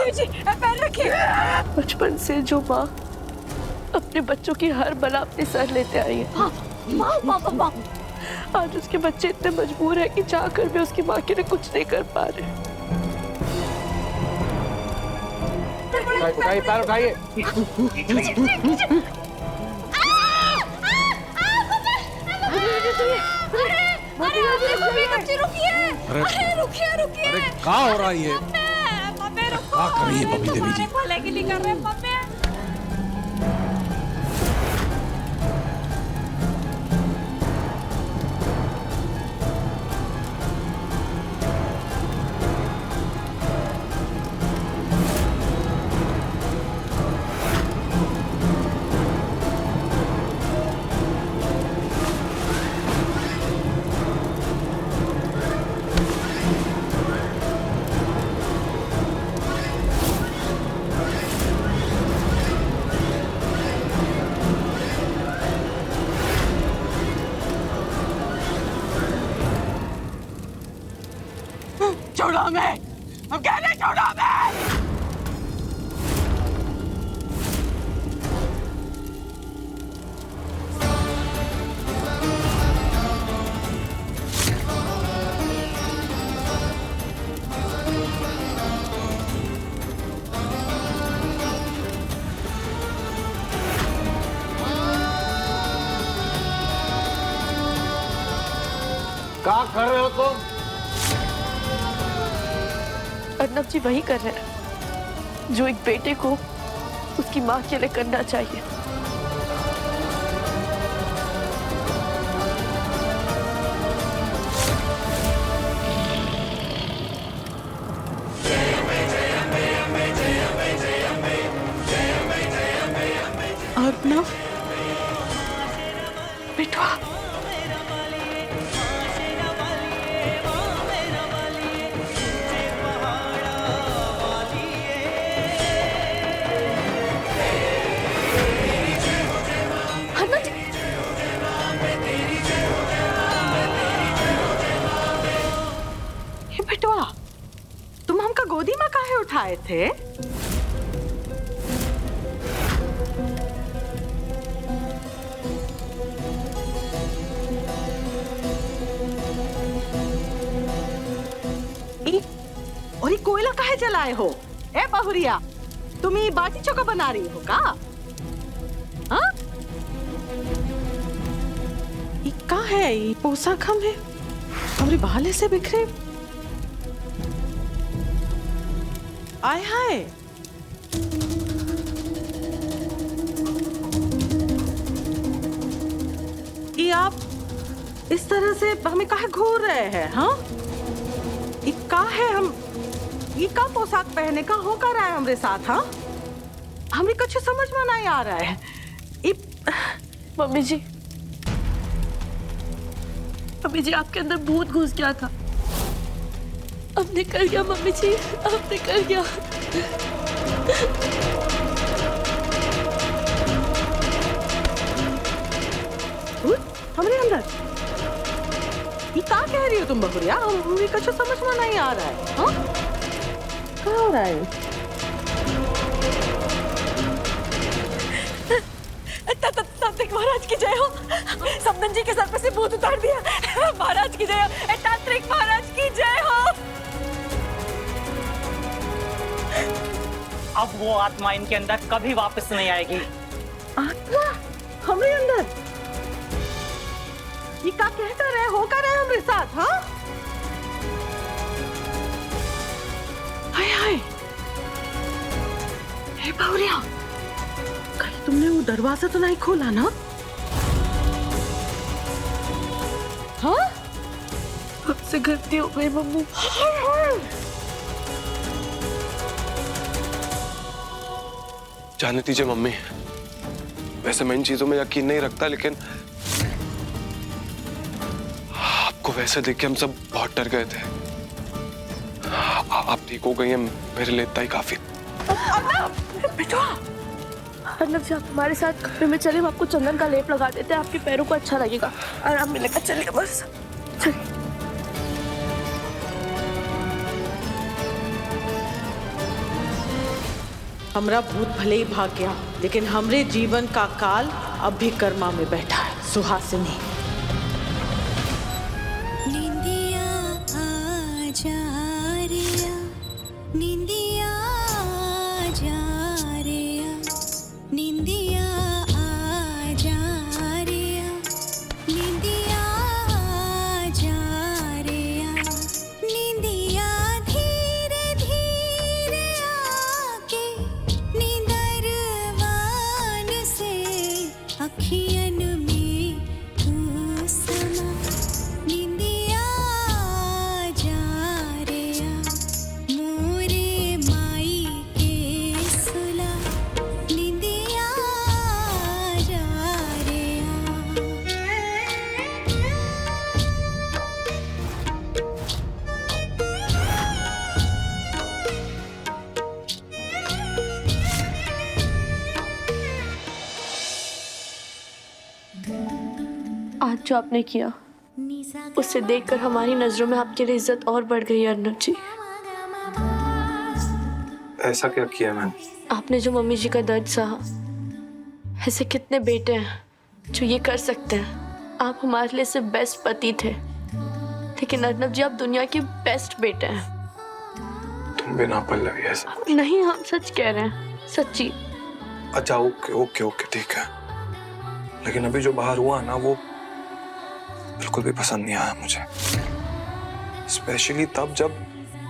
Mummy जी पैर रखिए। बचपन से जो माँ अपने बच्चों की हर बला अपने सर लेते आई है, माँ आज उसके बच्चे इतने मजबूर हैं कि चाहकर भी उसकी माँ के लिए कुछ नहीं कर पा रहे। उठाइए, पैर उठाइए। रुकिए। अरे क्या हो रहा है ये? क्या कर रही है बबी देवी जी? भले के लिए कर रहे हैं मम्मी। छोड़ो मैं, हम कह रहे छोड़ो मैं। क्या कर रहे हो तुम? अर्नब जी वही कर रहे हैं जो एक बेटे को उसकी माँ के लिए करना चाहिए। अर्नब बेटा, बेटवा तुम हमका गोदी में काहे उठाए थे? और ये कोयला काहे जलाए हो? ए बहुरिया, तुम ये बाटी चोखा बना रही हो का? हाँ? ये का है? ये पोशाक हम है हमारे बाल से बिखरे। आय हाय, ये आप इस तरह से हमें काहे घूर रहे हैं? हाँ, ये का है? हम ये का पोशाक पहने का हो कर रहा है हमारे साथ? हाँ, हमें कुछ समझ में नहीं आ रहा है। मम्मी जी आपके अंदर भूत घुस गया था। अब निकल गया मम्मी जी, अब निकल गया। हमारे अंदर ये क्या कह रही हो तुम बहुरिया? हमें कुछ समझ में नहीं आ रहा है। हाँ, क्या हो रहा है? तांत्रिक महाराज की जय हो। समदन जी के सर पे से भूत उतार दिया। महाराज की जय हो। तांत्रिक महाराज की जय हो। अब वो आत्मा इनके अंदर कभी वापस नहीं आएगी। आत्मा हमारे अंदर? ये क्या कहता रहे हो कर रहे हमारे साथ? हाँ, हाय हाय, हे बावरिया, कहीं तुमने वो दरवाजा तो नहीं खोला ना? हाँ, हमसे गलती हो गई मम्मी। जाने दीजिए मम्मी, वैसे मैं इन चीजों में यकीन नहीं रखता, लेकिन आपको वैसे देख के हम सब बहुत डर गए थे। आप ठीक हो गई हैं, मेरे लिए इतना ही काफी। बेटा, अर्नब जी आप हमारे साथ कमरे में चलिए, हम आपको चंदन का लेप लगा देते हैं, आपके पैरों को अच्छा लगेगा, आराम मिलेगा। चलिए बस चलिए। हमरा भूत भले ही भाग गया, लेकिन हमरे जीवन का काल अब भी कर्मा में बैठा है। सुहासिनी, निंदिया आजा रिया, निंदिया आजा रिया, निंदिया आजा रिया, निंदिया आजा रिया, निंदिया धीरे धीरे आके नींदरवान से अखियन में तू समा, निंदिया आजा रिया, मोरे माई के सुला, निंदिया आजा रिया। आज जो आपने किया उसे देखकर हमारी नजरों में आपके लिए इज्जत और बढ़ गई अर्नब जी। ऐसा क्या किया मैंने? आपने जो मम्मी जी का दर्द सहा, ऐसे कितने बेटे हैं जो ये कर सकते हैं। आप हमारे लिए सिर्फ बेस्ट पति थे, लेकिन अर्नब जी आप दुनिया के बेस्ट बेटे हैं। तुम बिना पल्लवी ऐसा? नहीं, हम सच कह रहे हैं, सच्ची। अच्छा ओके ओके ओके ठीक है, लेकिन अभी जो बाहर हुआ ना वो बिल्कुल भी पसंद नहीं आया मुझे। स्पेशली तब जब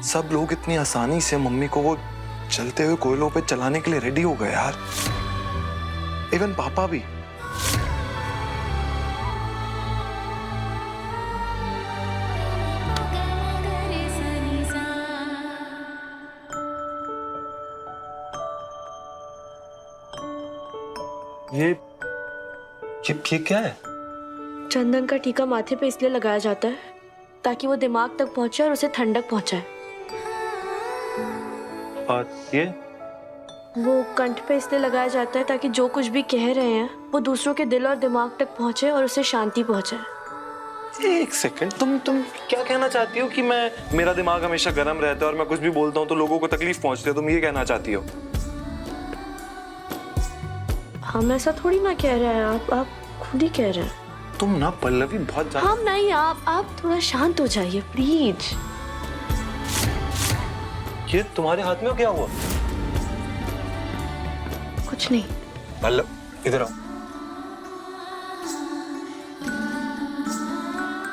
सब लोग इतनी आसानी से मम्मी को वो चलते हुए कोयलों पे चलाने के लिए रेडी हो गए यार। इवन पापा भी। ये क्या है? चंदन का टीका माथे पे इसलिए लगाया जाता है ताकि वो दिमाग तक पहुंचे और उसे ठंडक पहुंचाए। और ये? वो कंठ पे इसलिए लगाया जाता है ताकि जो कुछ भी कह रहे हैं वो दूसरों के दिल और दिमाग तक पहुंचे और उसे शांति पहुंचाए। एक सेकंड, तुम क्या कहना चाहती हो कि मेरा दिमाग हमेशा गर्म रहता है और मैं कुछ भी बोलता हूँ तो लोगों को तकलीफ पहुंचती है, तुम ये कहना चाहती हो? हम ऐसा थोड़ी ना कह रहे हैं, आप खुद ही कह रहे हैं। तुम ना पल्लवी बहुत ज्यादा। हम नहीं, आप थोड़ा शांत हो जाइए प्लीज। ये तुम्हारे हाथ में क्या हुआ? कुछ नहीं। पल्लव इधर आओ।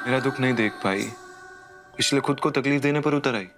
मेरा दुख नहीं देख पाई, इसलिए खुद को तकलीफ देने पर उतर आई।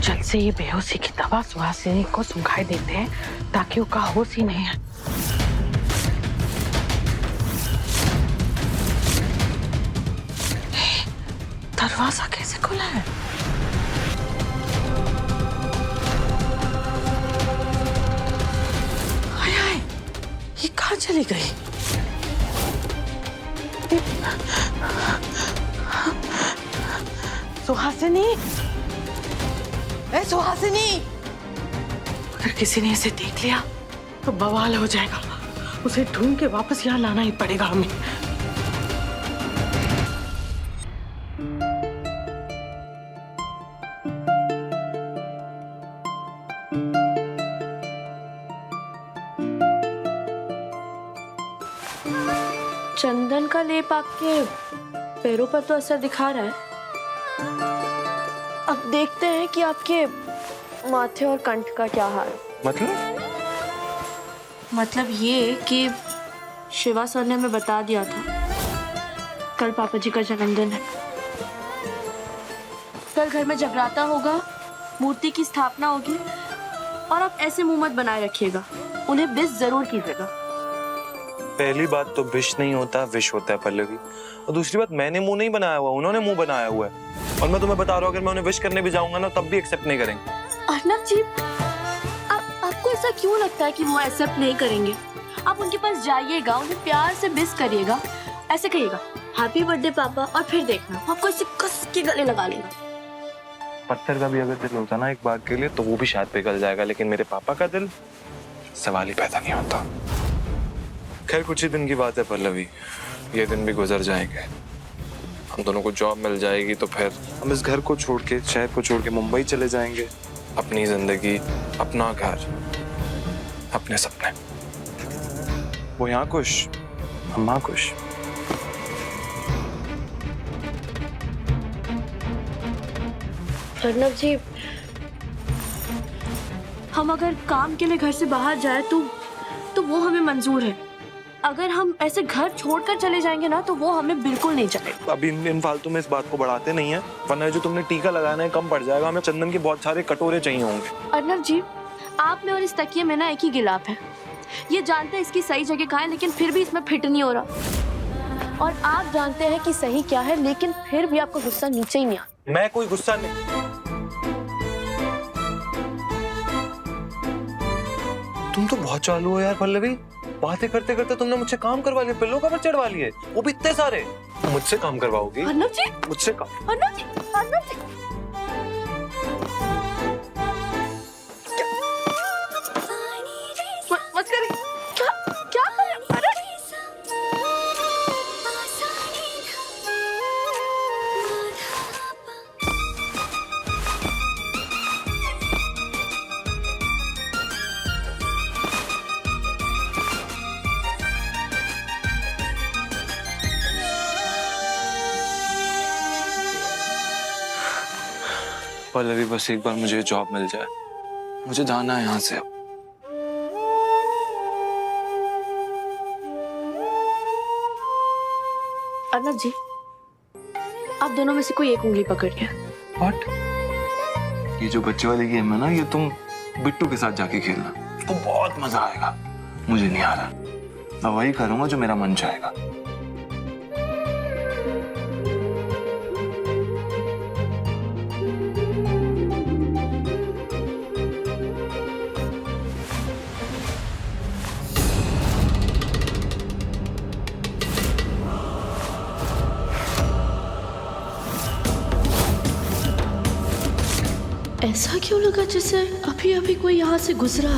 जल्द से ये बेहोशी की दवा सुहासिनी को सुंघाई देते हैं ताकि उसका होश ही नहीं है। दरवाजा कैसे खुला है? हाय हाय, ये कहाँ चली गई? सुहासिनी, ए सुहासिनी, अगर किसी ने इसे देख लिया तो बवाल हो जाएगा। उसे ढूंढ के वापस यहाँ लाना ही पड़ेगा हमें। चंदन का लेप आपके पैरों पर तो असर दिखा रहा है। अब देखते हैं कि आपके माथे और कंठ का क्या हाल। मतलब ये कि शिवा सर ने हमें बता दिया था कल पापा जी का जन्मदिन है। कल घर में जगराता होगा, मूर्ति की स्थापना होगी और आप ऐसे मुंह मत बनाए रखिएगा, उन्हें बिस जरूर कीजिएगा। पहली बात तो विश नहीं होता, विश होता है पल्लवी। और दूसरी बात, मैंने मुंह नहीं बनाया हुआ, उन्होंने मुंह बनाया हुआ है। और मैं तुम्हें बता रहा हूँ, अगर मैं उन्हें विश करने भी जाऊंगा ना, तब भी एक्सेप्ट नहीं करेंगे। अर्नब जी, आपको ऐसा क्यों लगता है कि वो एक्सेप्ट नहीं करेंगे? आप उनके पास जाइएगा, उन्हें प्यार से विश करिएगा, ऐसे कहिएगा हैप्पी बर्थडे पापा, और फिर देखना आपको इसे कस के गले लगा लेगा। पत्थर का भी अगर दिल होता ना एक बार के लिए, तो वो भी शायद पिघल जाएगा, लेकिन मेरे पापा का दिल सवाल ही पैदा नहीं होता। खैर कुछ ही दिन की बात है पल्लवी, ये दिन भी गुजर जाएंगे। हम दोनों को जॉब मिल जाएगी तो फिर हम इस घर को छोड़ के, शहर को छोड़ के मुंबई चले जाएंगे। अपनी जिंदगी, अपना घर, अपने सपने। वो यहाँ खुश, हम वहाँ खुश। अर्नब जी, हम अगर काम के लिए घर से बाहर जाए तो वो हमें मंजूर है। अगर हम ऐसे घर छोड़कर चले जाएंगे ना, तो वो हमें बिल्कुल नहीं चलेगा। अभी इन फालतू में इस बात को बढ़ाते नहीं है, वरना जो तुमने टीका लगाना है कम पड़ जाएगा। हमें चंदन के बहुत सारे कटोरे चाहिए होंगे। अर्नब जी, आप में और इस तकिए में ना एक ही गिलाफ है। ये जानते हैं इसकी सही जगह कहाँ है, लेकिन फिर भी इसमें फिट नहीं हो रहा। और आप जानते हैं कि सही क्या है, लेकिन फिर भी आपको गुस्सा नीचे ही नहीं आता। मैं कोई गुस्सा नहीं। तुम तो बहुत चालू हो यार पल्लवी, बातें करते करते तुमने मुझसे काम करवा लिए, पिल्लों का पर चढ़वा लिए, वो भी इतने सारे। मुझसे काम करवाओगी? अर्नब जी, मुझसे काम? अर्नब जी, अर्नब जी। मत करिए। क्या कर रहे हो? अरे पल्लवी बस एक बार मुझे जॉब मिल जाए, मुझे जाना है यहाँ से। अर्नब जी, आप दोनों में से कोई एक उंगली पकड़िए। व्हाट? ये जो बच्चे वाली गेम है ना, ये तुम बिट्टू के साथ जाके खेलना, तो बहुत मजा आएगा। मुझे नहीं आ रहा, मैं वही करूंगा जो मेरा मन चाहेगा। ऐसा क्यों लगा जैसे अभी अभी कोई यहाँ से गुजरा?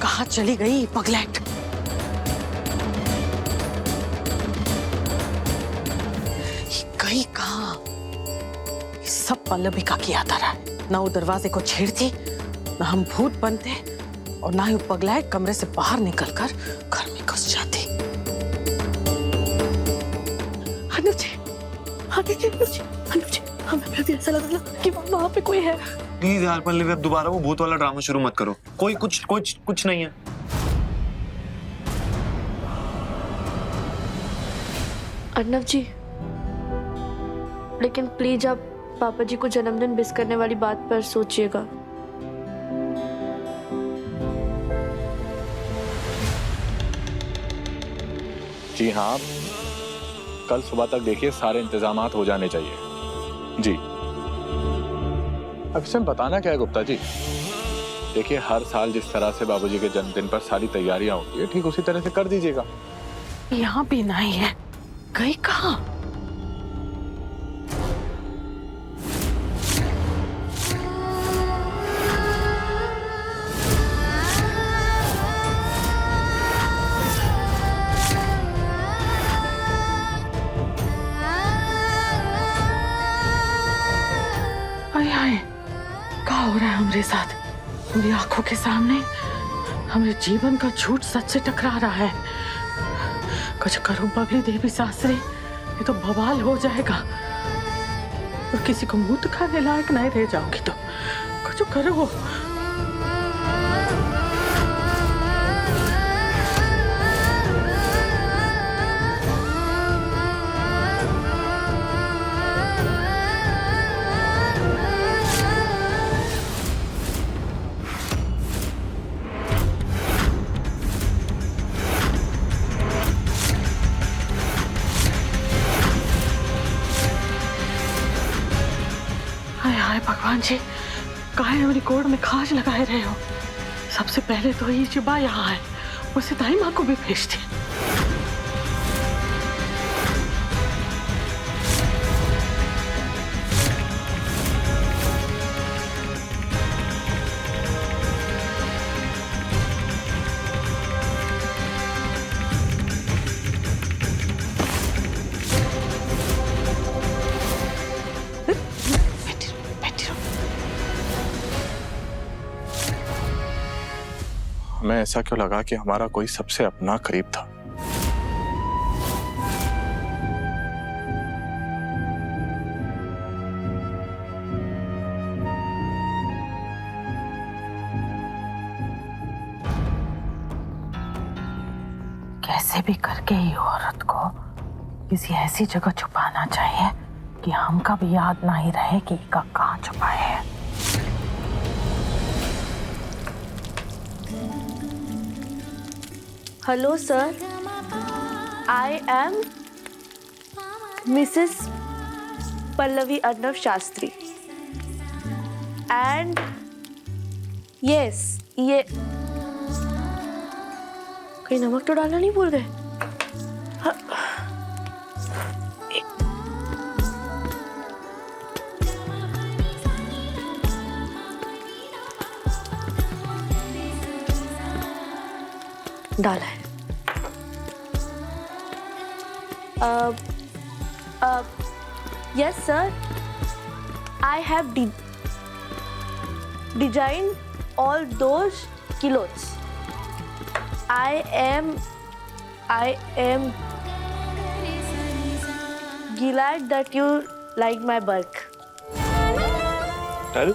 कहाँ चली गई पगलेट? गई कहाँ? सब पल्लवी का किया था रहा। ना वो दरवाजे को छेड़ती, ना हम भूत बनते, और ना ही वो पगलेट कमरे से बाहर निकलकर घर में घुस जाती। अनुज जी, हमें भी ऐसा लग रहा कि वहाँ पे कोई है। प्लीज यार पल्लवी, अब दोबारा वो भूत वाला ड्रामा शुरू मत करो। कोई कुछ नहीं है। अर्नब जी, लेकिन प्लीज आप पापा जी को जन्मदिन मिस करने वाली बात पर सोचिएगा। जी हाँ, कल सुबह तक देखिए सारे इंतजामात हो जाने चाहिए। जी अब इसमें बताना क्या है गुप्ता जी, देखिए हर साल जिस तरह से बाबूजी के जन्मदिन पर सारी तैयारियां होती है, ठीक उसी तरह से कर दीजिएगा। यहाँ भी नहीं है, गई कहाँ? क्या हो रहा है हमारे साथ? मेरी आंखों के सामने हमारे जीवन का झूठ सच से टकरा रहा है। कुछ करो बबली देवी सासरे, ये तो बवाल हो जाएगा और किसी को मुंह दिखाने लायक नहीं रह जाओगी। तो कुछ करो। भगवान जी, काहे मेरी गोड़ में खाज लगाए रहे हो। सबसे पहले तो ये शिवा यहाँ है, उसे दाई माँ को भी भेजती। हमें ऐसा क्यों लगा कि हमारा कोई सबसे अपना करीब था। कैसे भी करके ये औरत को किसी ऐसी जगह छुपाना चाहिए कि हमका भी याद ना ही रहे कि इसका कहाँ छुपाए है। Hello, sir. I am Mrs. Pallavi Arnav Shastri. And yes, ये कहीं नमक तो डालना नहीं भूल गए? हाँ। डाला है। Yes, sir. I have designed all those kilos. I am glad that you like my work. Tell.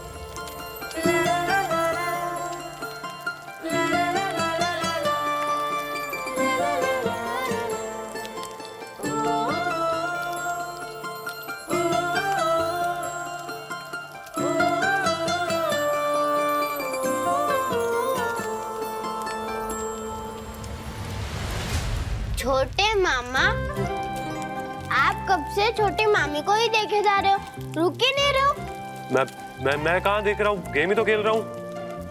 छोटे मामा, आप कब से छोटी मामी को ही देखे जा रहे हो, रुक ही नहीं रहे हो। मैं कहाँ देख रहा हूँ, गेम ही तो खेल रहा हूँ।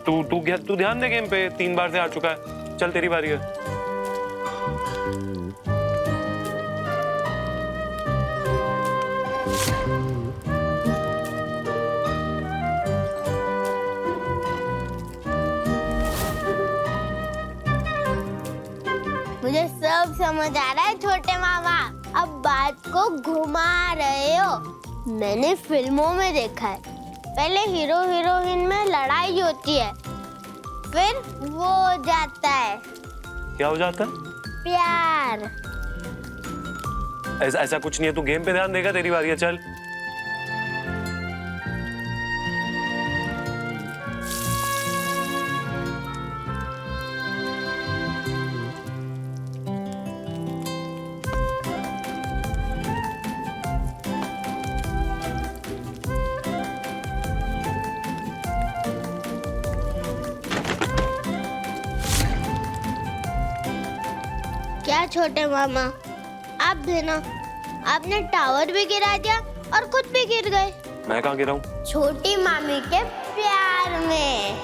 तू ध्यान दे गेम पे, 3 बार से हार चुका है। चल तेरी बारी है। मुझे सब समझ आ रहा है छोटे मामा, अब बात को घुमा रहे हो। मैंने फिल्मों में देखा है, पहले हीरो हीरोइन में लड़ाई होती है, फिर वो हो जाता है। क्या हो जाता है? प्यार। ऐसा कुछ नहीं है, तू गेम पे ध्यान देगा। तेरी बारी है, चल। क्या छोटे मामा, आप देना, आपने टावर भी गिरा दिया और खुद भी गिर गए। मैं कहाँ गिरा हूँ? छोटी मामी के प्यार में।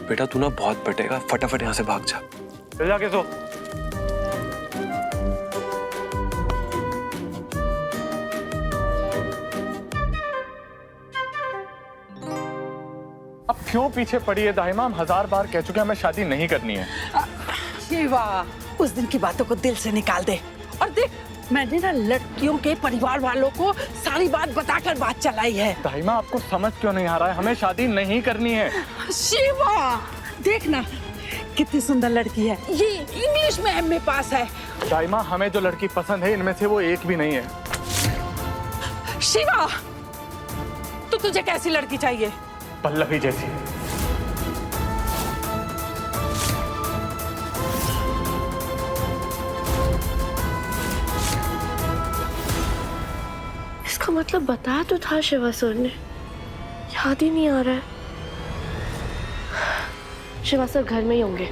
बेटा तू ना बहुत पिटेगा, फटाफट यहाँ से भाग जा। चल जाके सो। अब क्यों पीछे पड़ी है दाहिमा? हम 1000 बार कह चुके हैं हमें शादी नहीं करनी है। शिवा, उस दिन की बातों को दिल से निकाल दे और देख, मैंने ना लड़कियों के परिवार वालों को सारी बात बताकर बात चलाई है। दाहिमा आपको समझ क्यों नहीं आ रहा है? हमें शादी नहीं करनी है। शिवा, देखना कितनी सुंदर लड़की है, ये इंग्लिश में एमए पास है। दाहिमा हमें जो लड़की पसंद है इनमें से वो एक भी नहीं है। शिवा, तो तुझे कैसी लड़की चाहिए? पल्लवी जैसी। इसका मतलब बताया तो था शिवा सर ने, याद ही नहीं आ रहा है। शिवा सर घर में ही होंगे,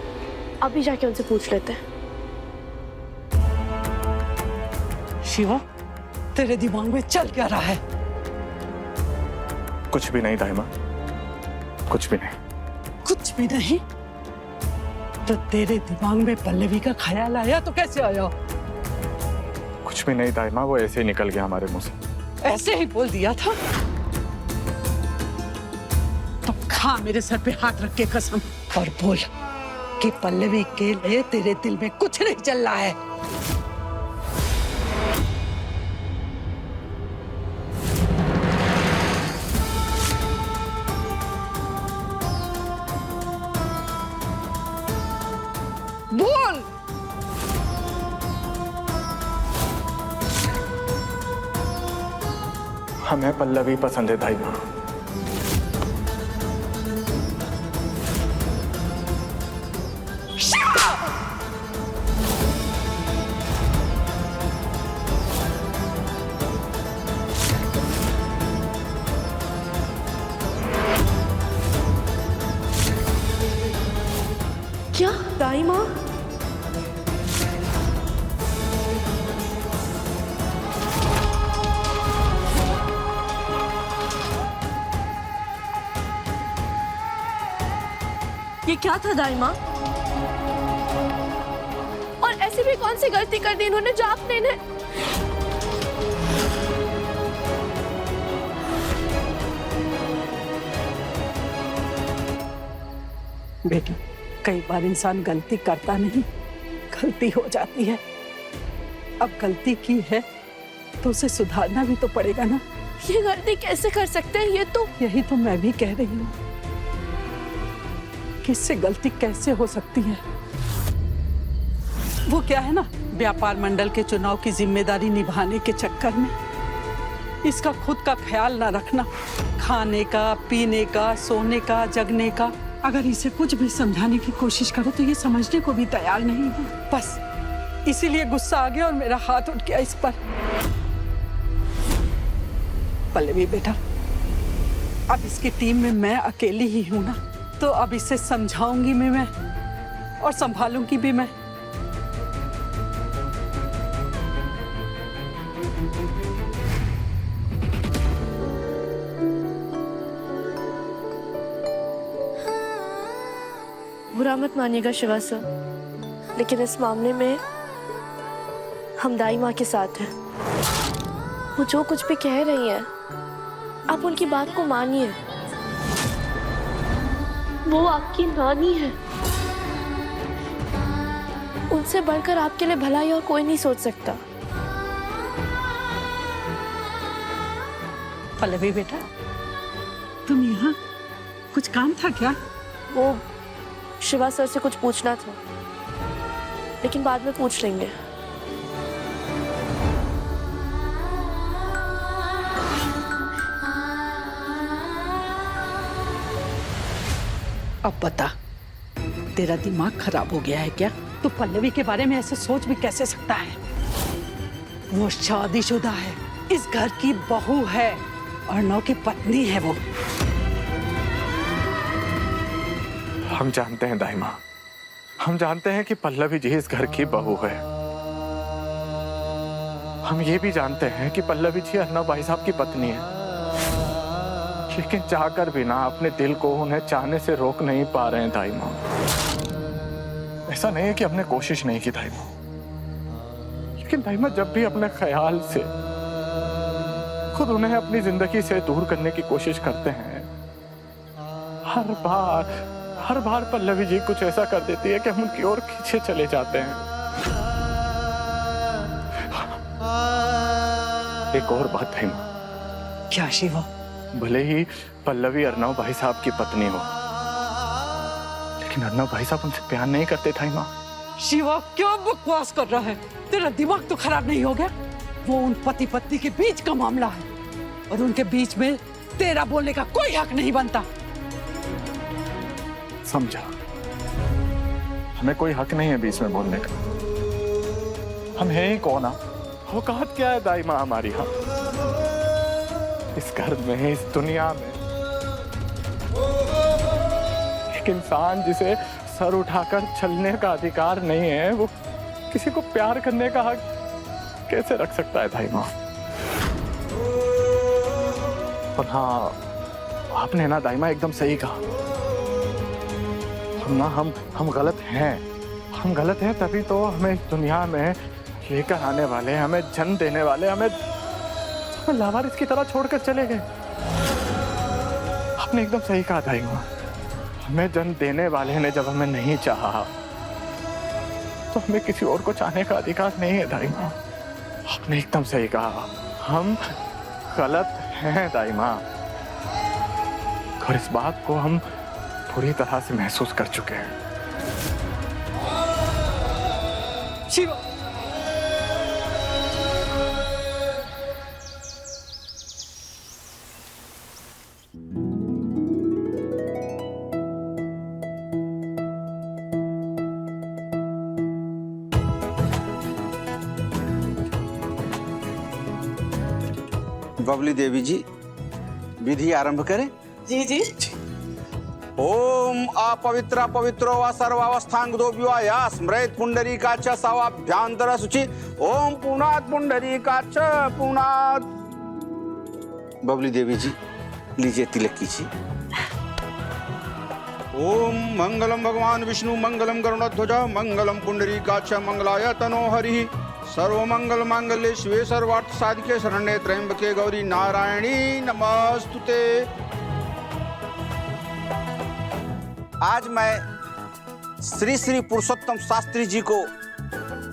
अभी जाके उनसे पूछ लेते हैं। शिवा, तेरे दिमाग में चल क्या रहा है? कुछ भी नहीं दाई माँ, कुछ भी नहीं। कुछ भी नहीं? तो तेरे दिमाग में पल्लवी का ख्याल आया तो कैसे आया? कुछ भी नहीं दाई माँ, वो ऐसे ही निकल गया हमारे मुंह से। ऐसे ही बोल दिया था? तो खा मेरे सर पे हाथ रख के कसम और बोल कि पल्लवी के लिए तेरे दिल में कुछ नहीं चल रहा है। बोल। हमें पल्लवी पसंद है दाई माँ। क्या दाई माँ? ये क्या था दाई माँ? और ऐसी भी कौन सी गलती कर दी इन्होंने जो आपने इन्हें? बेटा, कई बार इंसान गलती करता नहीं, गलती हो जाती है। अब गलती की है तो उसे सुधारना भी तो पड़ेगा ना। ये गलती कैसे कर सकते हैं? ये तो यही तो मैं भी कह रही हूँ कि इससे गलती कैसे हो सकती है। वो क्या है ना, व्यापार मंडल के चुनाव की जिम्मेदारी निभाने के चक्कर में इसका खुद का ख्याल ना रखना, खाने का, पीने का, सोने का, जगने का। अगर इसे कुछ भी समझाने की कोशिश करो तो ये समझने को भी तैयार नहीं है। बस इसीलिए गुस्सा आ गया और मेरा हाथ उठ गया इस पर। पल्लवी बेटा, अब इसकी टीम में मैं अकेली ही हूं ना, तो अब इसे समझाऊंगी मैं और संभालूंगी भी मैं। बुरा मत मानिएगा शिवा सर, लेकिन इस मामले में हम दाई माँ के साथ हैं। वो जो कुछ भी कह रही हैं, आप उनकी बात को मानिए। वो आपकी नानी है, उनसे बढ़कर आपके लिए भलाई और कोई नहीं सोच सकता। पल्लवी बेटा, तुम यहाँ कुछ काम था क्या? वो शिवा सर से कुछ पूछना था, लेकिन बाद में पूछ लेंगे। अब बता, तेरा दिमाग खराब हो गया है क्या? तू पल्लवी के बारे में ऐसे सोच भी कैसे सकता है? वो शादीशुदा है, इस घर की बहू है, अर्णव की पत्नी है वो। हम जानते हैं दाई माँ, हम जानते हैं कि पल्लवी जी इस घर की बहू है। हम ये भी जानते हैं कि पल्लवी जी अर्णव भाई साहब की पत्नी है, लेकिन चाहकर भी ना अपने दिल को उन्हें चाहने से रोक नहीं पा रहे हैं दाई माँ। ऐसा नहीं है कि हमने कोशिश नहीं की दाई माँ, लेकिन दाई माँ जब भी अपने ख्याल से खुद उन्हें अपनी जिंदगी से दूर करने की कोशिश करते हैं, हर बार पल्लवी जी कुछ ऐसा कर देती है कि हम उनकी ओर खींचे चले जाते हैं। एक और बात है माँ। क्या शिवा? भले ही पल्लवी अर्णव भाई साहब की पत्नी हो, लेकिन अर्णव भाई साहब उनसे प्यार नहीं करते थे माँ। शिवा, क्यों बकवास कर रहा है? तेरा दिमाग तो खराब नहीं हो गया? वो उन पति पत्नी के बीच का मामला है और उनके बीच में तेरा बोलने का कोई हक नहीं बनता। समझा, हमें कोई हक नहीं है बीच में बोलने का। हम हैं ही कौन? औकात क्या है दाई माँ हमारी? हम इस घर में, इस दुनिया में एक इंसान जिसे सर उठाकर चलने का अधिकार नहीं है, वो किसी को प्यार करने का हक कैसे रख सकता है दाई माँ? और हाँ, आपने ना दाइमा एकदम सही कहा। हम गलत हैं। हम गलत हैं, तभी तो हमें इस दुनिया में लेकर आने वाले, हमें जन्म देने वाले, हमें लावारिस की तरह छोड़कर चले गए। आपने एकदम सही कहा दाइमा। हमें जन्म देने वाले ने जब हमें नहीं चाहा, तो हमें किसी और को चाहने का अधिकार नहीं है दाइमा। आपने एकदम सही कहा। हम गलत हैं दाइमा, और इस बात को हम पूरी तरह से महसूस कर चुके हैं। शिवा, बबली देवी जी, विधि आरंभ करें। जी जी। ओम अपवित्र पवित्रो व सर्वावस्थांगदो विवाया स्मृत पुंडरीका च सवाभ्यांतर शुचि। ओम पूर्णात पुंडरीका च पूर्णात। बबली देवी जी, लीजिए तिलक कीजिए। ओम मंगलम भगवान विष्णु मंगलम गरुड़ध्वज मंगलम पुंडरीका च मंगलाय तनो हरि। सर्वमंगल मांगल्ये शिवे सर्वार्थ साधिके शरण्ये त्र्यंबके गौरी नारायणी नमस्तुते। आज मैं श्री श्री पुरुषोत्तम शास्त्री जी को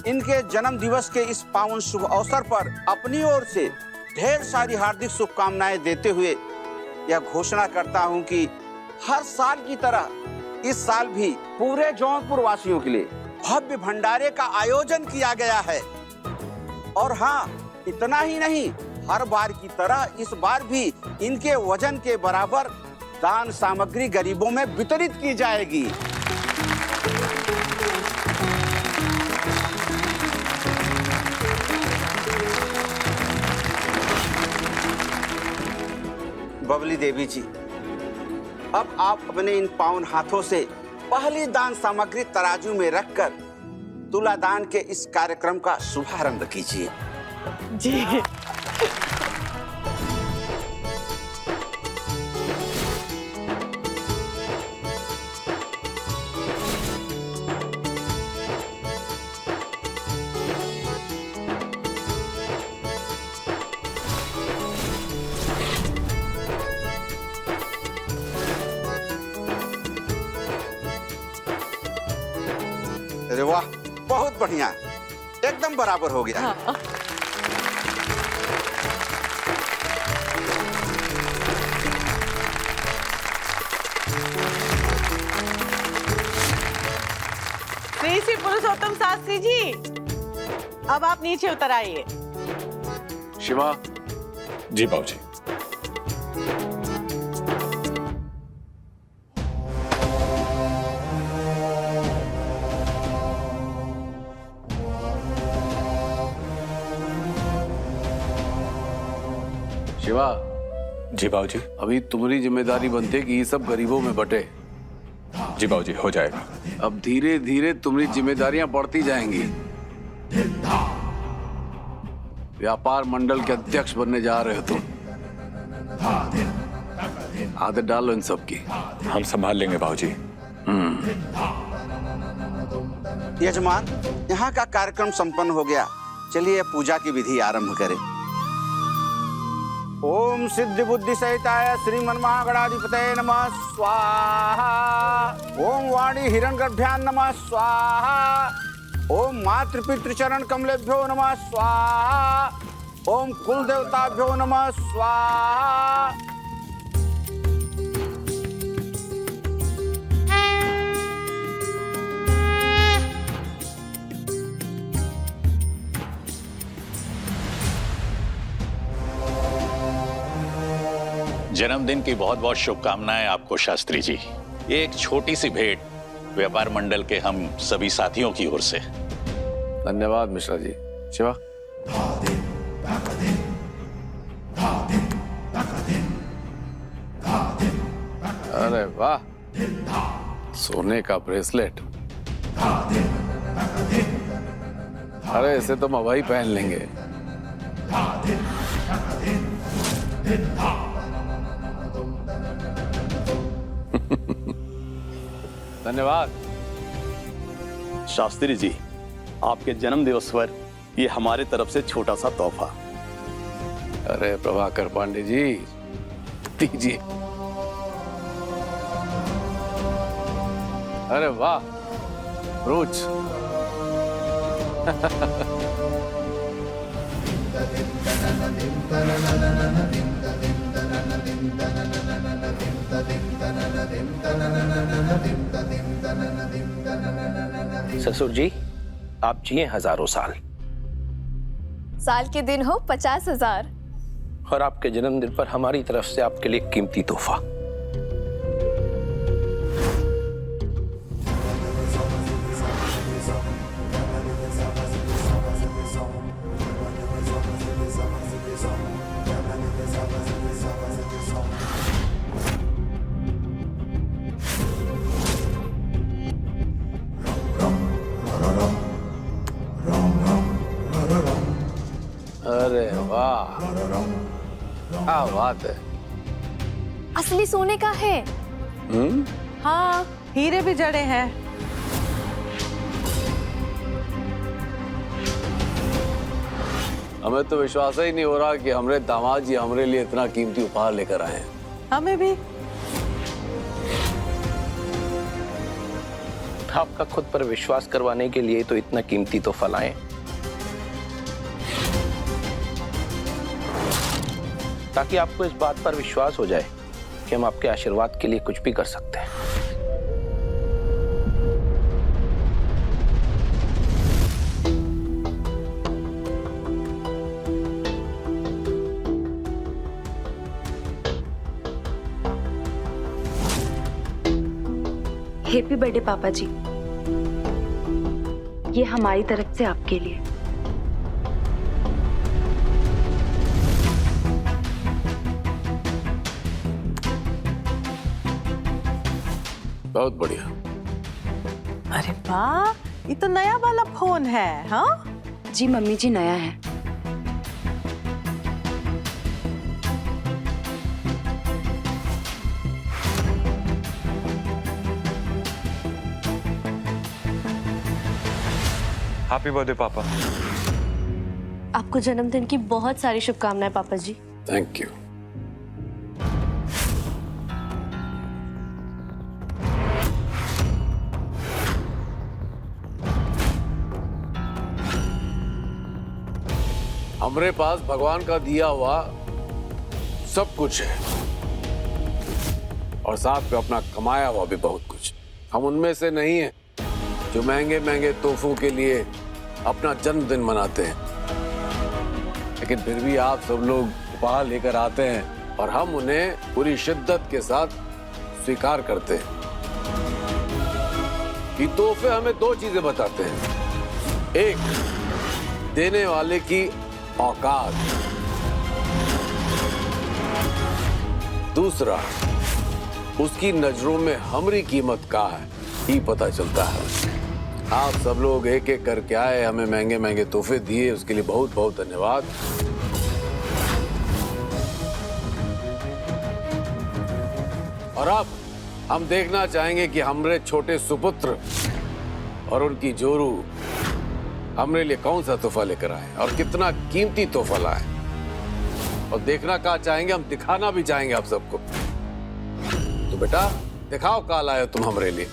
इनके जन्म दिवस के इस पावन शुभ अवसर पर अपनी ओर से ढेर सारी हार्दिक शुभकामनाएं देते हुए यह घोषणा करता हूं कि हर साल की तरह इस साल भी पूरे जौनपुर वासियों के लिए भव्य भंडारे का आयोजन किया गया है। और हाँ, इतना ही नहीं, हर बार की तरह इस बार भी इनके वजन के बराबर दान सामग्री गरीबों में वितरित की जाएगी। बबली देवी जी, अब आप अपने इन पावन हाथों से पहली दान सामग्री तराजू में रखकर तुला दान के इस कार्यक्रम का शुभारंभ कीजिए। जी। अरे वाह, बहुत बढ़िया, एकदम बराबर हो गया। हाँ। श्री श्री पुरुषोत्तम शास्त्री जी, अब आप नीचे उतर आइए। शिवा। जी बाबूजी। शिवा। जी बाबूजी। अभी तुम्हारी जिम्मेदारी बनती है कि ये सब गरीबों में बटे। जी बाबूजी, हो जाएगा। अब धीरे धीरे तुम्हारी जिम्मेदारियां बढ़ती जाएंगी। व्यापार मंडल के अध्यक्ष बनने जा रहे हो तुम। आदत डालो इन सब की। हम संभाल लेंगे बाबूजी। यजमान, यहाँ का कार्यक्रम संपन्न हो गया। चलिए पूजा की विधि आरंभ करें। ओम सिद्धि बुद्धि सहिताय श्रीमन महागणाधिपतये नमः स्वाहा। ओम वाणी हिरण्यगर्भाभ्यां नमः स्वाहा। ओम मातृपितृ चरण कमलेभ्यो नमः स्वाहा। ओम कुल देवताभ्यो नमः स्वाहा। जन्मदिन की बहुत बहुत शुभकामनाएं आपको शास्त्री जी। ये एक छोटी सी भेंट व्यापार मंडल के हम सभी साथियों की ओर से। धन्यवाद मिश्रा जी। शिवा। अरे वाह, सोने का ब्रेसलेट। अरे इसे तो हम वही पहन लेंगे। धन्यवाद। शास्त्री जी, आपके जन्म दिवस पर ये हमारे तरफ से छोटा सा तोहफा। अरे प्रभाकर पांडे जी, दीजिए। अरे वाह, रोज। ससुर जी, आप जिए हजारों साल। साल के दिन हो 50,000। और आपके जन्मदिन पर हमारी तरफ से आपके लिए कीमती तोहफा। अरे वाह, क्या बात है। असली सोने का है। हाँ, हीरे भी जड़े हैं। हमें तो विश्वास ही नहीं हो रहा कि हमारे दामाद जी हमारे लिए इतना कीमती उपहार लेकर आए हैं। हमें भी। आपका खुद पर विश्वास करवाने के लिए तो इतना कीमती तोहफा लाए, ताकि आपको इस बात पर विश्वास हो जाए कि हम आपके आशीर्वाद के लिए कुछ भी कर सकते हैं। हैप्पी बर्थडे पापा जी, ये हमारी तरफ से आपके लिए। बहुत बढ़िया। अरे वाह, ये तो नया वाला फोन है। हाँ जी मम्मी जी, नया है। हैप्पी बर्थडे पापा। आपको जन्मदिन की बहुत सारी शुभकामनाएं पापा जी। Thank you. हमारे पास भगवान का दिया हुआ सब कुछ है और साथ में अपना कमाया हुआ भी बहुत कुछ। हम उनमें से नहीं हैं जो महंगे महंगे तोहफों के लिए अपना जन्मदिन मनाते हैं, लेकिन फिर भी आप सब लोग उपहार लेकर आते हैं और हम उन्हें पूरी शिद्दत के साथ स्वीकार करते हैं। ये तोहफे हमें दो चीजें बताते हैं। एक, देने वाले की औकात। दूसरा, उसकी नजरों में हमारी कीमत का है ही पता चलता है। आप सब लोग एक एक करके आए, हमें महंगे महंगे तोहफे दिए, उसके लिए बहुत बहुत धन्यवाद। और अब हम देखना चाहेंगे कि हमारे छोटे सुपुत्र और उनकी जोरू हमारे लिए कौन सा तोहफा लेकर आए और कितना कीमती तोहफा लाए। और देखना क्या चाहेंगे, हम दिखाना भी चाहेंगे आप सबको। तो बेटा दिखाओ क्या लाए हो तुम हमारे लिए।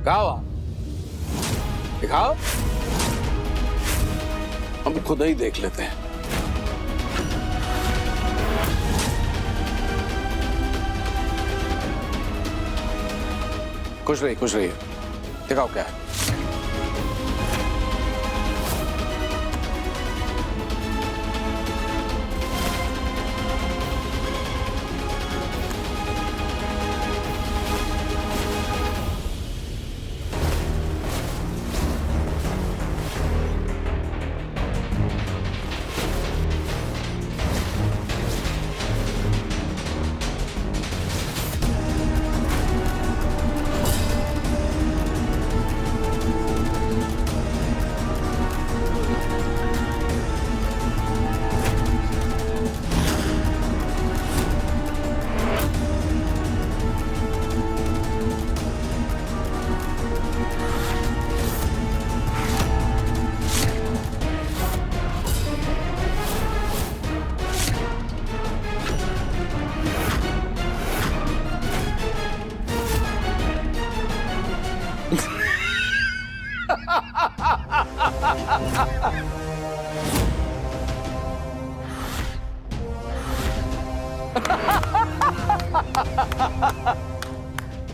क्या हुआ, दिखाओ, हम खुद ही देख लेते हैं। खुश रहिए, दिखाओ क्या है।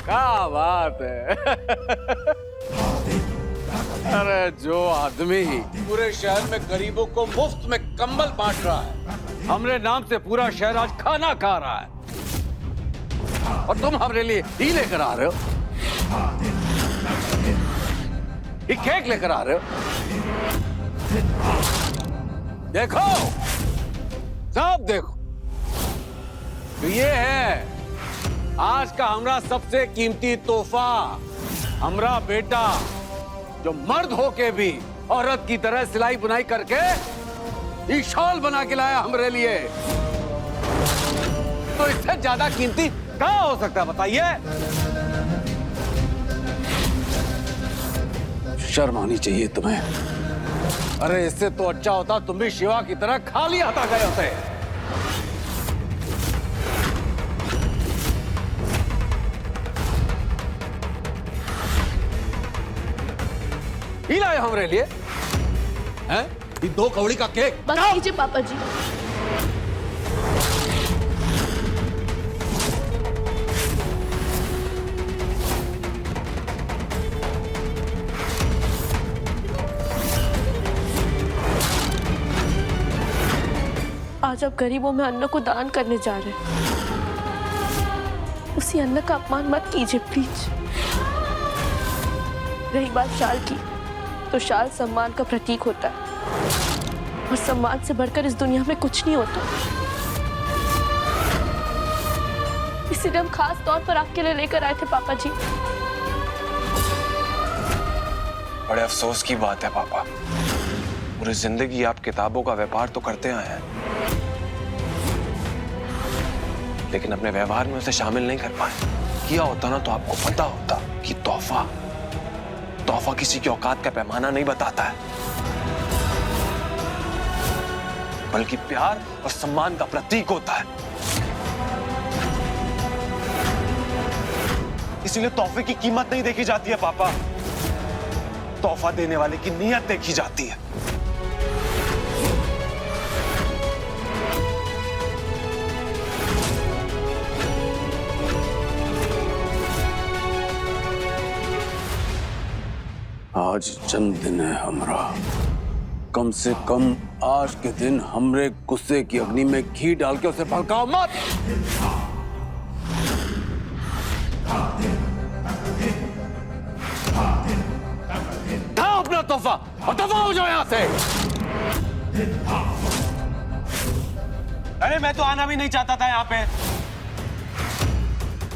क्या बात है। अरे जो आदमी पूरे शहर में गरीबों को मुफ्त में कंबल बांट रहा है, हमरे नाम से पूरा शहर आज खाना खा रहा है, और तुम हमरे लिए ही लेकर आ रहे हो, ये केक लेकर आ रहे हो। देखो, सब देखो, तो ये है आज का हमारा सबसे कीमती तोहफा। हमारा बेटा जो मर्द होके भी औरत की तरह सिलाई बुनाई करके ये शॉल बना के लाया हमरे लिए, तो इससे ज्यादा कीमती क्या हो सकता है बताइए। शर्म आनी चाहिए तुम्हें। अरे इससे तो अच्छा होता तुम भी शिवा की तरह खाली हाथा गए होते। ही लाए हमरे लिए हैं? ये 2 कौड़ी का केक। बस कीजिए पापा जी। आज आप गरीबों में अन्न को दान करने जा रहे हैं, उसी अन्न का अपमान मत कीजिए प्लीज। रही बात शाल की, तो शाल सम्मान का प्रतीक होता है, और सम्मान से बढ़कर इस दुनिया में कुछ नहीं होता। इसीलिए हम खास तौर पर आपके लिए लेकर आए थे पापा जी। बड़े अफसोस की बात है पापा, पूरी जिंदगी आप किताबों का व्यापार तो करते आए हैं, लेकिन अपने व्यवहार में उसे शामिल नहीं कर पाए। किया होता ना तो आपको पता होता कि तोहफा किसी की औकात का पैमाना नहीं बताता है, बल्कि प्यार और सम्मान का प्रतीक होता है। इसीलिए तोहफे की कीमत नहीं देखी जाती है पापा, तोहफा देने वाले की नीयत देखी जाती है। आज जन्मदिन है हमारा, कम से कम आज के दिन हमरे गुस्से की अग्नि में घी डाल के उसे भड़काओ मत। था अपना तोहफा और दफा हो जाओ यहां से। अरे मैं तो आना भी नहीं चाहता था यहाँ पे।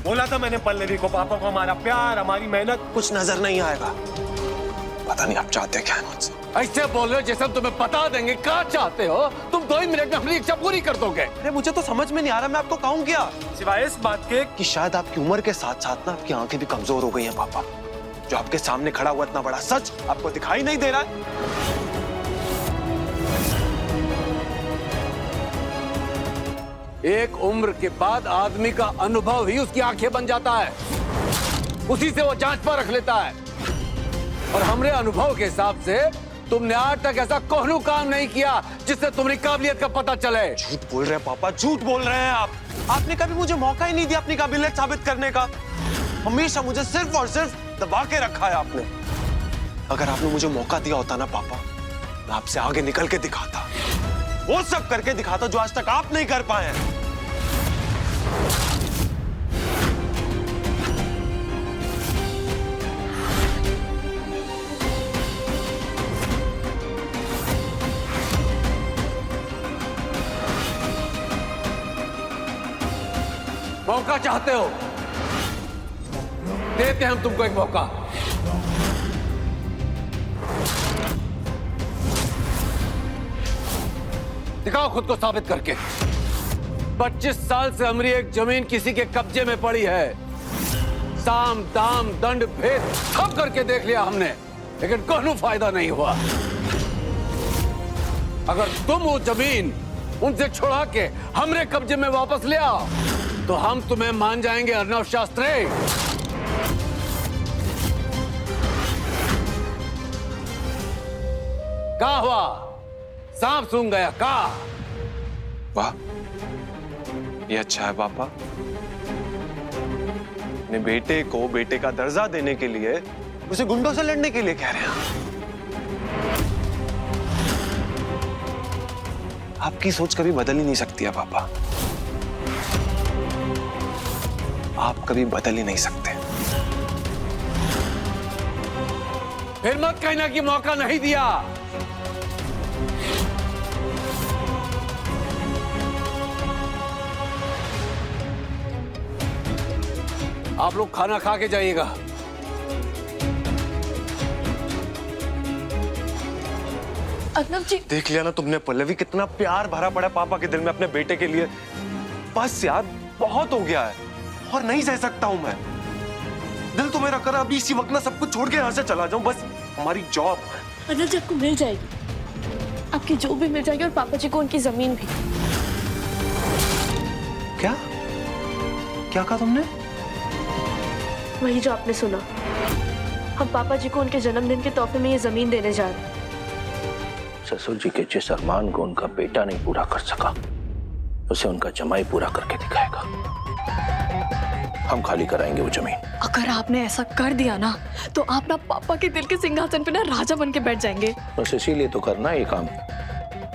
बोला था मैंने पल्लवी को, पापा को हमारा प्यार, हमारी मेहनत कुछ नजर नहीं आएगा। पता नहीं आप चाहते क्या है मुझसे। ऐसे बोल रहे हो जैसे हम तुम्हें बता देंगे क्या चाहते हो। तुम 2 ही मिनट में हमारी इच्छा पूरी कर दोगे। अरे मुझे तो समझ में नहीं आ रहा मैं आपको कहूँ क्या, सिवाय इस बात के कि शायद आपकी उम्र के साथ साथ ना आपकी आंखें भी कमजोर हो गई हैं पापा। जो आपके सामने खड़ा हुआ इतना बड़ा सच आपको दिखाई नहीं दे रहा है। एक उम्र के बाद आदमी का अनुभव ही उसकी आंखें बन जाता है, उसी से वो जांच पर रख लेता है। और हमरे अनुभव के हिसाब से तुमने आज तक ऐसा कोहनू काम नहीं किया जिससे तुम्हारी काबिलियत का पता चले। झूठ बोल रहे हैं पापा, झूठ बोल रहे हैं आप। आपने कभी मुझे मौका ही नहीं दिया अपनी काबिलियत साबित करने का। हमेशा मुझे सिर्फ और सिर्फ दबा के रखा है आपने। अगर आपने मुझे मौका दिया होता ना पापा, मैं आपसे आगे निकल के दिखाता, वो सब करके दिखाता जो आज तक आप नहीं कर पाए हैं। मौका चाहते हो, देते हैं हम तुमको एक मौका। दिखाओ खुद को साबित करके। 25 साल से हमारी एक जमीन किसी के कब्जे में पड़ी है। साम दाम दंड भेद सब करके देख लिया हमने, लेकिन कोई फायदा नहीं हुआ। अगर तुम वो जमीन उनसे छुड़ा के हमरे कब्जे में वापस ले आओ तो हम तुम्हें मान जाएंगे अर्णव शास्त्री। का हुआ? सांप सूंघ गया का? वाह, ये अच्छा है पापा। अपने बेटे को बेटे का दर्जा देने के लिए उसे गुंडों से लड़ने के लिए कह रहे हैं। आपकी सोच कभी बदल ही नहीं सकती है पापा। आप कभी बदल ही नहीं सकते। फिर मत कहना कि मौका नहीं दिया। आप लोग खाना खा के जाइएगा। अर्नब जी, देख लिया ना तुमने पल्लवी, कितना प्यार भरा पड़ा पापा के दिल में अपने बेटे के लिए। बस यार, बहुत हो गया है और नहीं सह सकता हूं मैं। दिल तो मेरा कर अभी इसी वक्त ना सब कुछ छोड़ के यहाँ से चला जाऊं। बस हमारी जॉब अर्नब जी आपको मिल जाएगी, आपकी जॉब भी मिल जाएगी और पापा जी को उनकी जमीन भी। क्या क्या कहा तुमने? वही जो आपने सुना। हम पापा जी को उनके जन्मदिन के तोहफे में ये जमीन देने जा रहे हैं। ससुर जी के जिस अरमान को उनका बेटा नहीं पूरा कर सका, उसे उनका जमाई पूरा करके दिखाएगा। हम खाली कराएंगे वो जमीन। अगर आपने ऐसा कर दिया ना तो आप ना पापा के दिल के सिंहासन पे ना राजा बन के बैठ जाएंगे। बस इसीलिए तो करना ये काम।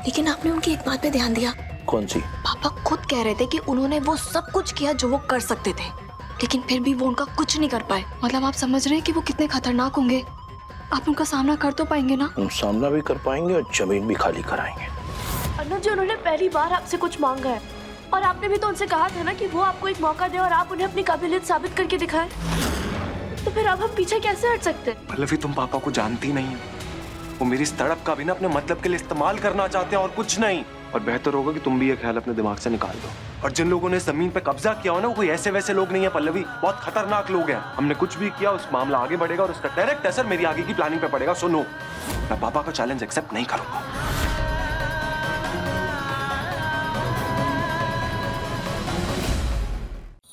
लेकिन आपने उनकी एक बात पे ध्यान दिया? कौन सी? पापा खुद कह रहे थे कि उन्होंने वो सब कुछ किया जो वो कर सकते थे, लेकिन फिर भी वो उनका कुछ नहीं कर पाए। मतलब आप समझ रहे हैं कि वो कितने खतरनाक होंगे? आप उनका सामना कर तो पाएंगे ना? हम सामना भी कर पाएंगे और जमीन भी खाली कराएंगे। अर्नब जी, उन्होंने पहली बार आपसे कुछ मांगा है और आपने भी तो उनसे कहा था ना कि वो आपको एक मौका दे और आप उन्हें अपनी काबिलियत साबित करके दिखाएं। तो फिर अब हम पीछे कैसे हट सकते हैं? पल्लवी, तुम पापा को जानती नहीं हो। वो मेरी इस तड़प का भी ना अपने मतलब के लिए इस्तेमाल करना चाहते हैं और कुछ नहीं। और बेहतर होगा कि तुम भी ये ख्याल अपने दिमाग से निकाल दो। और जिन लोगों ने जमीन पे कब्जा किया हो ना, वो कोई ऐसे वैसे लोग नहीं है पल्लवी, बहुत खतरनाक लोग हैं। हमने कुछ भी किया, उस मामला आगे बढ़ेगा और उसका डायरेक्ट असर मेरी आगे की प्लानिंग पे पड़ेगा। सुनो, मैं पापा का चैलेंज एक्सेप्ट नहीं करूंगा।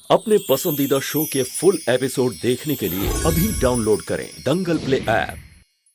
अपने पसंदीदा शो के फुल एपिसोड देखने के लिए अभी डाउनलोड करें दंगल प्ले ऐप।